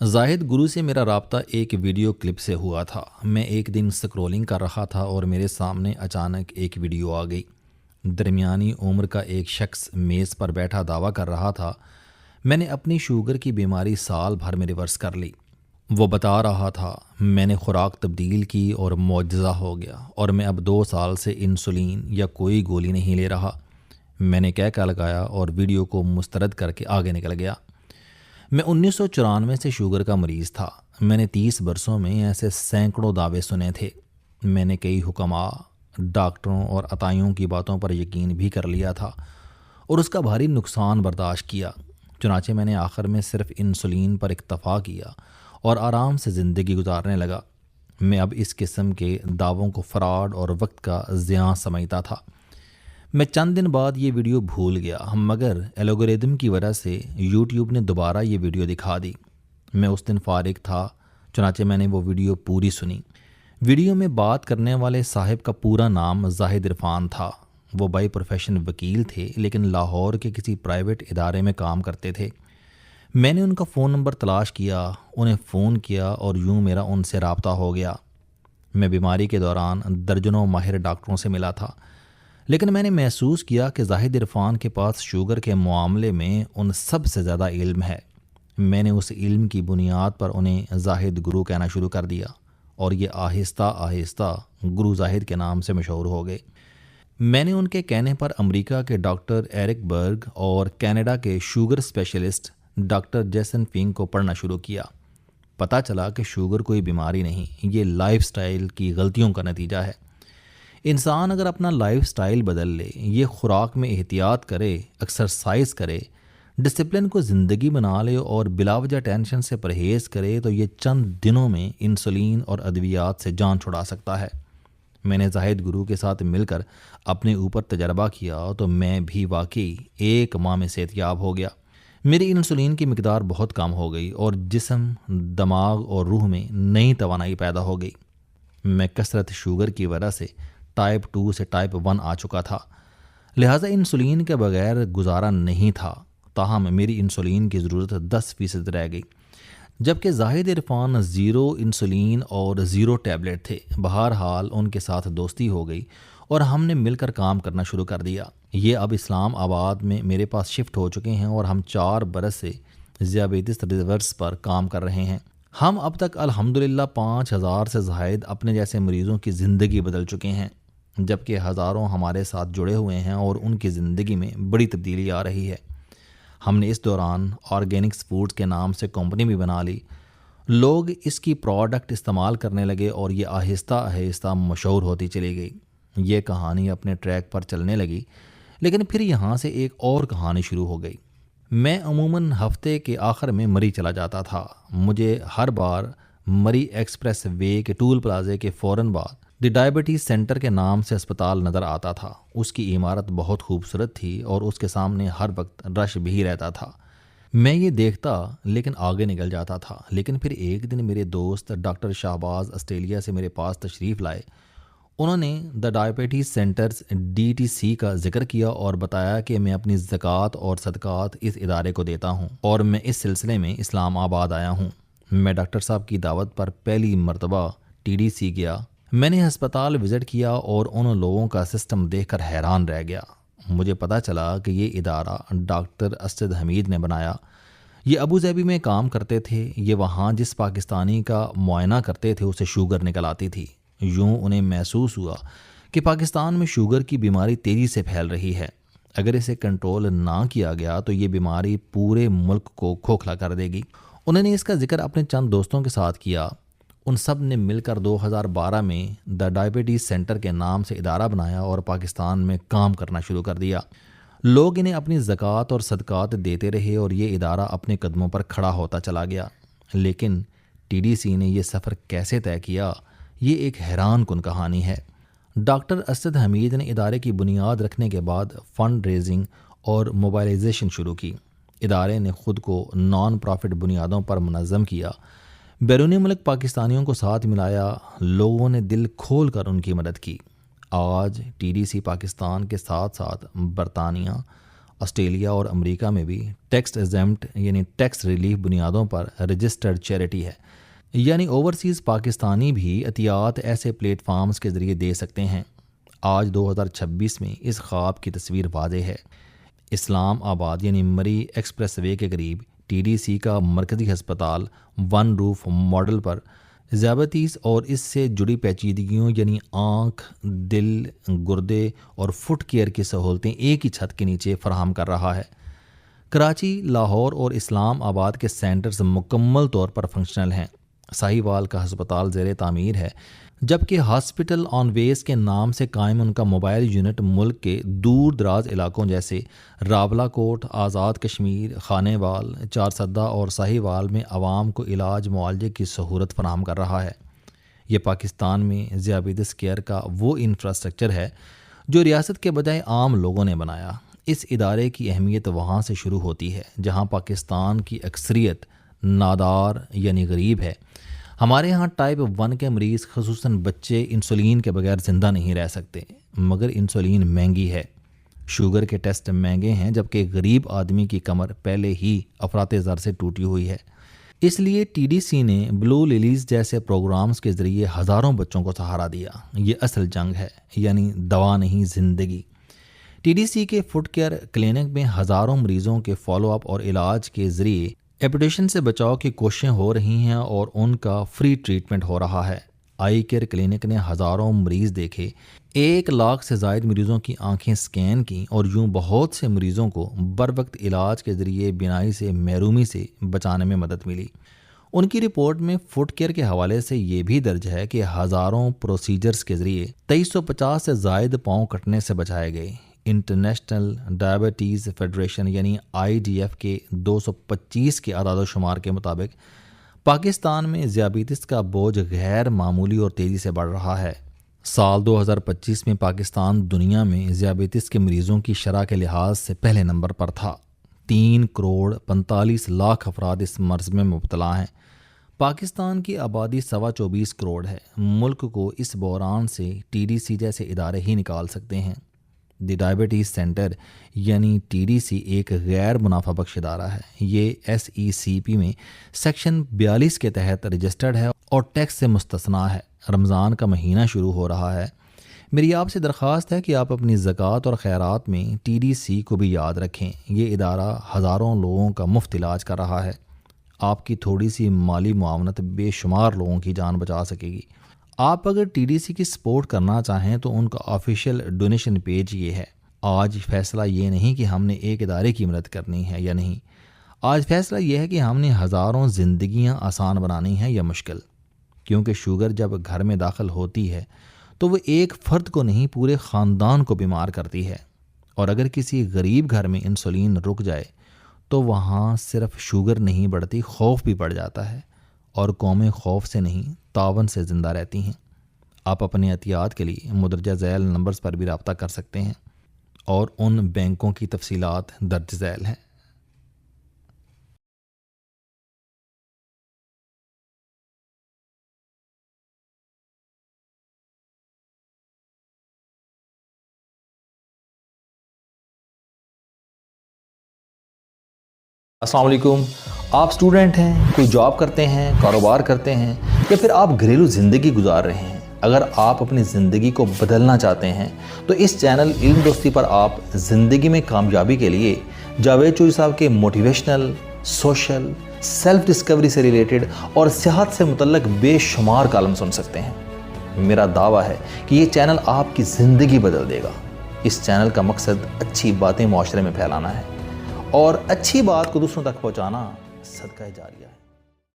زاہد گرو سے میرا رابطہ ایک ویڈیو کلپ سے ہوا تھا۔ میں ایک دن سکرولنگ کر رہا تھا اور میرے سامنے اچانک ایک ویڈیو آ گئی۔ درمیانی عمر کا ایک شخص میز پر بیٹھا دعویٰ کر رہا تھا، میں نے اپنی شوگر کی بیماری سال بھر میں ریورس کر لی۔ وہ بتا رہا تھا، میں نے خوراک تبدیل کی اور معجزہ ہو گیا اور میں اب 2 سال سے انسولین یا کوئی گولی نہیں لے رہا۔ میں نے کہہ لگایا اور ویڈیو کو مسترد کر کے آگے نکل گیا۔ میں 1994 سے شوگر کا مریض تھا۔ میں نے 30 برسوں میں ایسے سینکڑوں دعوے سنے تھے۔ میں نے کئی حکماء، ڈاکٹروں اور عطائیوں کی باتوں پر یقین بھی کر لیا تھا اور اس کا بھاری نقصان برداشت کیا۔ چنانچہ میں نے آخر میں صرف انسولین پر اکتفا کیا اور آرام سے زندگی گزارنے لگا۔ میں اب اس قسم کے دعووں کو فراڈ اور وقت کا ضیاع سمجھتا تھا۔ میں چند دن بعد یہ ویڈیو بھول گیا، مگر الگوریدم کی وجہ سے یوٹیوب نے دوبارہ یہ ویڈیو دکھا دی۔ میں اس دن فارغ تھا، چنانچہ میں نے وہ ویڈیو پوری سنی۔ ویڈیو میں بات کرنے والے صاحب کا پورا نام زاہد عرفان تھا۔ وہ بائی پروفیشن وکیل تھے، لیکن لاہور کے کسی پرائیویٹ ادارے میں کام کرتے تھے۔ میں نے ان کا فون نمبر تلاش کیا، انہیں فون کیا اور یوں میرا ان سے رابطہ ہو گیا۔ میں بیماری کے دوران درجنوں ماہر ڈاکٹروں سے ملا تھا، لیکن میں نے محسوس کیا کہ زاہد عرفان کے پاس شوگر کے معاملے میں ان سب سے زیادہ علم ہے۔ میں نے اس علم کی بنیاد پر انہیں زاہد گرو کہنا شروع کر دیا اور یہ آہستہ آہستہ گرو زاہد کے نام سے مشہور ہو گئے۔ میں نے ان کے کہنے پر امریکہ کے ڈاکٹر ایرک برگ اور کینیڈا کے شوگر اسپیشلسٹ ڈاکٹر جیسن فنگ کو پڑھنا شروع کیا۔ پتہ چلا کہ شوگر کوئی بیماری نہیں، یہ لائف سٹائل کی غلطیوں کا نتیجہ ہے۔ انسان اگر اپنا لائف سٹائل بدل لے، یہ خوراک میں احتیاط کرے، ایکسرسائز کرے، ڈسپلن کو زندگی بنا لے اور بلا وجہ ٹینشن سے پرہیز کرے تو یہ چند دنوں میں انسولین اور ادویات سے جان چھڑا سکتا ہے۔ میں نے زاہد گرو کے ساتھ مل کر اپنے اوپر تجربہ کیا تو میں بھی واقعی 1 ماہ میں صحت یاب ہو گیا۔ میری انسولین کی مقدار بہت کم ہو گئی اور جسم، دماغ اور روح میں نئی توانائی پیدا ہو گئی۔ میں کثرت شوگر کی وجہ سے ٹائپ 2 سے ٹائپ 1 آ چکا تھا، لہٰذا انسولین کے بغیر گزارا نہیں تھا۔ تاہم میری انسولین کی ضرورت 10% رہ گئی، جبکہ زاہد عرفان 0 انسولین اور 0 ٹیبلٹ تھے۔ بہرحال ان کے ساتھ دوستی ہو گئی اور ہم نے مل کر کام کرنا شروع کر دیا۔ یہ اب اسلام آباد میں میرے پاس شفٹ ہو چکے ہیں اور ہم 4 برس سے ذیابیطس ریورس پر کام کر رہے ہیں۔ ہم اب تک الحمدللہ 5000 سے زائد اپنے جیسے مریضوں کی زندگی بدل چکے ہیں، جبکہ ہزاروں ہمارے ساتھ جڑے ہوئے ہیں اور ان کی زندگی میں بڑی تبدیلی آ رہی ہے۔ ہم نے اس دوران آرگینکس فوڈز کے نام سے کمپنی بھی بنا لی۔ لوگ اس کی پروڈکٹ استعمال کرنے لگے اور یہ آہستہ آہستہ مشہور ہوتی چلی گئی۔ یہ کہانی اپنے ٹریک پر چلنے لگی، لیکن پھر یہاں سے ایک اور کہانی شروع ہو گئی۔ میں عموماً ہفتے کے آخر میں مری چلا جاتا تھا۔ مجھے ہر بار مری ایکسپریس وے کے ٹول پلازے کے فوراً بعد دی ڈائبٹیز سینٹر کے نام سے اسپتال نظر آتا تھا۔ اس کی عمارت بہت خوبصورت تھی اور اس کے سامنے ہر وقت رش بھی رہتا تھا۔ میں یہ دیکھتا لیکن آگے نکل جاتا تھا۔ لیکن پھر ایک دن میرے دوست ڈاکٹر شہباز آسٹریلیا سے میرے پاس تشریف لائے۔ انہوں نے دی ڈائبٹیز سینٹرز DTC کا ذکر کیا اور بتایا کہ میں اپنی زکوٰۃ اور صدقات اس ادارے کو دیتا ہوں اور میں اس سلسلے میں اسلام آباد آیا ہوں۔ میں ڈاکٹر صاحب کی دعوت پر پہلی مرتبہ TDC گیا۔ میں نے ہسپتال وزٹ کیا اور ان لوگوں کا سسٹم دیکھ کر حیران رہ گیا۔ مجھے پتہ چلا کہ یہ ادارہ ڈاکٹر اسد حمید نے بنایا۔ یہ ابوظہبی میں کام کرتے تھے۔ یہ وہاں جس پاکستانی کا معائنہ کرتے تھے اسے شوگر نکل آتی تھی۔ یوں انہیں محسوس ہوا کہ پاکستان میں شوگر کی بیماری تیزی سے پھیل رہی ہے۔ اگر اسے کنٹرول نہ کیا گیا تو یہ بیماری پورے ملک کو کھوکھلا کر دے گی۔ انہوں نے اس کا ذکر اپنے چند دوستوں کے ساتھ کیا۔ ان سب نے مل کر 2012 میں دی ڈائبٹیز سینٹر کے نام سے ادارہ بنایا اور پاکستان میں کام کرنا شروع کر دیا۔ لوگ انہیں اپنی زکوٰۃ اور صدقات دیتے رہے اور یہ ادارہ اپنے قدموں پر کھڑا ہوتا چلا گیا۔ لیکن TDC نے یہ سفر کیسے طے کیا، یہ ایک حیران کن کہانی ہے۔ ڈاکٹر اسد حمید نے ادارے کی بنیاد رکھنے کے بعد فنڈ ریزنگ اور موبائلائزیشن شروع کی۔ ادارے نے خود کو نان پرافٹ بنیادوں پر منظم کیا، بیرونی ملک پاکستانیوں کو ساتھ ملایا، لوگوں نے دل کھول کر ان کی مدد کی۔ آج TDC پاکستان کے ساتھ ساتھ برطانیہ، آسٹریلیا اور امریکہ میں بھی ٹیکس ایگزمپٹ یعنی ٹیکس ریلیف بنیادوں پر رجسٹرڈ چیریٹی ہے، یعنی اوورسیز پاکستانی بھی عطیات ایسے پلیٹ فارمز کے ذریعے دے سکتے ہیں۔ آج 2026 میں اس خواب کی تصویر واضح ہے۔ اسلام آباد یعنی مری ایکسپریس وے کے قریب TDC کا مرکزی ہسپتال ون روف ماڈل پر ذیابیطیز اور اس سے جڑی پیچیدگیوں یعنی آنکھ، دل، گردے اور فٹ کیئر کی سہولتیں ایک ہی چھت کے نیچے فراہم کر رہا ہے۔ کراچی، لاہور اور اسلام آباد کے سینٹرز مکمل طور پر فنکشنل ہیں۔ ساہیوال کا ہسپتال زیر تعمیر ہے، جبکہ ہاسپٹل آن ویز کے نام سے قائم ان کا موبائل یونٹ ملک کے دور دراز علاقوں جیسے راولا کوٹ، آزاد کشمیر، خانے وال، چارسدہ اور ساہیوال میں عوام کو علاج معالجے کی سہولت فراہم کر رہا ہے۔ یہ پاکستان میں ذیابیطس کیئر کا وہ انفراسٹرکچر ہے جو ریاست کے بجائے عام لوگوں نے بنایا۔ اس ادارے کی اہمیت وہاں سے شروع ہوتی ہے جہاں پاکستان کی اکثریت نادار یعنی غریب ہے۔ ہمارے ہاں ٹائپ 1 کے مریض خصوصاً بچے انسولین کے بغیر زندہ نہیں رہ سکتے، مگر انسولین مہنگی ہے، شوگر کے ٹیسٹ مہنگے ہیں، جبکہ غریب آدمی کی کمر پہلے ہی افراط زر سے ٹوٹی ہوئی ہے۔ اس لیے TDC نے بلو لیلیز جیسے پروگرامز کے ذریعے ہزاروں بچوں کو سہارا دیا۔ یہ اصل جنگ ہے، یعنی دوا نہیں زندگی۔ TDC کے فوڈ کیئر کلینک میں ہزاروں مریضوں کے فالو اپ اور علاج کے ذریعے ایپیڈیشن سے بچاؤ کی کوششیں ہو رہی ہیں اور ان کا فری ٹریٹمنٹ ہو رہا ہے۔ آئی کیئر کلینک نے ہزاروں مریض دیکھے، 1 لاکھ سے زائد مریضوں کی آنکھیں سکین کیں اور یوں بہت سے مریضوں کو بروقت علاج کے ذریعے بینائی سے محرومی سے بچانے میں مدد ملی۔ ان کی رپورٹ میں فوڈ کیئر کے حوالے سے یہ بھی درج ہے کہ ہزاروں پروسیجرز کے ذریعے 2350 سے زائد پاؤں کٹنے سے بچائے گئے۔ انٹرنیشنل ڈائبٹیز فیڈریشن یعنی IDF کے 225 کے اعداد و شمار کے مطابق پاکستان میں ذیابیطس کا بوجھ غیر معمولی اور تیزی سے بڑھ رہا ہے۔ سال 2025 میں پاکستان دنیا میں ذیابیطس کے مریضوں کی شرح کے لحاظ سے پہلے نمبر پر تھا۔ 3 کروڑ 45 لاکھ افراد اس مرض میں مبتلا ہیں۔ پاکستان کی آبادی 24.25 کروڑ ہے۔ ملک کو اس بحران سے TDC جیسے ادارے ہی نکال سکتے ہیں۔ دی ڈائبٹیز سینٹر یعنی TDC ایک غیر منافع بخش ادارہ ہے۔ یہ SECP میں سیکشن 42 کے تحت رجسٹرڈ ہے اور ٹیکس سے مستثنیٰ ہے۔ رمضان کا مہینہ شروع ہو رہا ہے، میری آپ سے درخواست ہے کہ آپ اپنی زکوٰۃ اور خیرات میں TDC کو بھی یاد رکھیں۔ یہ ادارہ ہزاروں لوگوں کا مفت علاج کر رہا ہے۔ آپ کی تھوڑی سی مالی معاونت بے شمار لوگوں کی جان بچا سکے گی۔ آپ اگر TDC کی سپورٹ کرنا چاہیں تو ان کا آفیشیل ڈونیشن پیج یہ ہے۔ آج فیصلہ یہ نہیں کہ ہم نے ایک ادارے کی مدد کرنی ہے یا نہیں، آج فیصلہ یہ ہے کہ ہم نے ہزاروں زندگیاں آسان بنانی ہیں یا مشکل، کیونکہ شوگر جب گھر میں داخل ہوتی ہے تو وہ ایک فرد کو نہیں پورے خاندان کو بیمار کرتی ہے، اور اگر کسی غریب گھر میں انسولین رک جائے تو وہاں صرف شوگر نہیں بڑھتی، خوف بھی بڑھ جاتا ہے، اور قومیں خوف سے نہیں تعاون سے زندہ رہتی ہیں۔ آپ اپنے عطیات کے لیے مندرجہ ذیل نمبرز پر بھی رابطہ کر سکتے ہیں، اور ان بینکوں کی تفصیلات درج ذیل ہیں۔ السلام علیکم۔ آپ سٹوڈنٹ ہیں، کوئی جاب کرتے ہیں، کاروبار کرتے ہیں، یا پھر آپ گھریلو زندگی گزار رہے ہیں۔ اگر آپ اپنی زندگی کو بدلنا چاہتے ہیں تو اس چینل علم دوستی پر آپ زندگی میں کامیابی کے لیے جاوید چوہی صاحب کے موٹیویشنل، سوشل، سیلف ڈسکوری سے ریلیٹڈ اور صحت سے متعلق بے شمار کالم سن سکتے ہیں۔ میرا دعویٰ ہے کہ یہ چینل آپ کی زندگی بدل دے گا۔ اس چینل کا مقصد اچھی باتیں معاشرے میں پھیلانا ہے، اور اچھی بات کو دوسروں تک پہنچانا صدقہ جاریہ ہے۔